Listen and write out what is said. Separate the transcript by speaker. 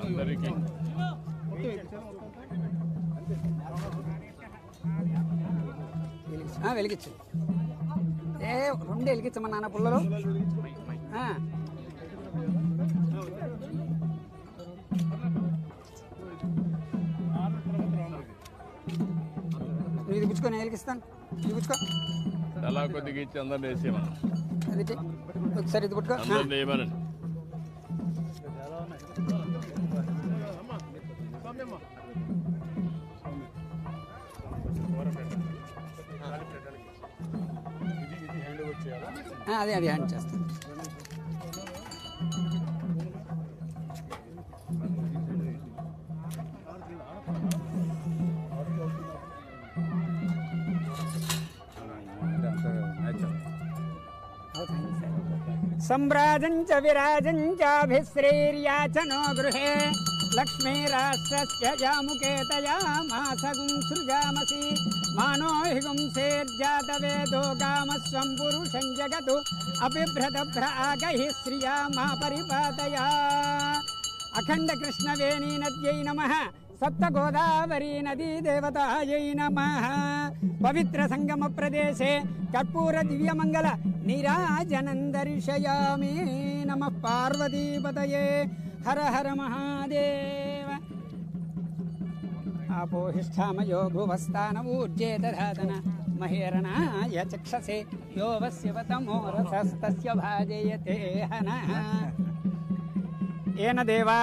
Speaker 1: అందరికీ
Speaker 2: వెలిగించు. రెండు వెలిగించమా నాన్న పుల్లలు. ఇది పుచ్చుకొని వెలిగిస్తాను. ఇది పుచ్చుకో.
Speaker 1: అలా కొద్దిగా ఇచ్చి అందరిని వేసేయమని.
Speaker 2: అది ఒకసారి ఇది పుట్టుకో. అదే అది హ్యాండ్ చేస్తాను. సంభ్రాజంచ విరాజంచాభిశ్రేర్యాచనో గృహే లక్ష్మీరాష్ట్రస్య యాముకేతయా మాసగుం సృజామసి మానో హిగుంసేర్జాతవేదో గామస్వం పురుషం జగతు అభిభ్రతభ్రాగైః శ్రియా మా పరిపాతయా. అఖండ కృష్ణవేణీ నద్యై నమః. సప్త గోదావరీ నదీ దేవతాయై నమః. పవిత్ర సంగమ ప్రదేశే కర్పూర దివ్యమంగళ నీరాజనం దర్శయామి. నమః పార్వతీపతయే. హర హర మహాదేవ. ఆపోహిష్టామయో భువస్థానమూర్జే దధాతన మహేరణాయ చక్షసే యో వస్యవతమో రసస్తస్య భాజయతే హనః. ఏన దేవా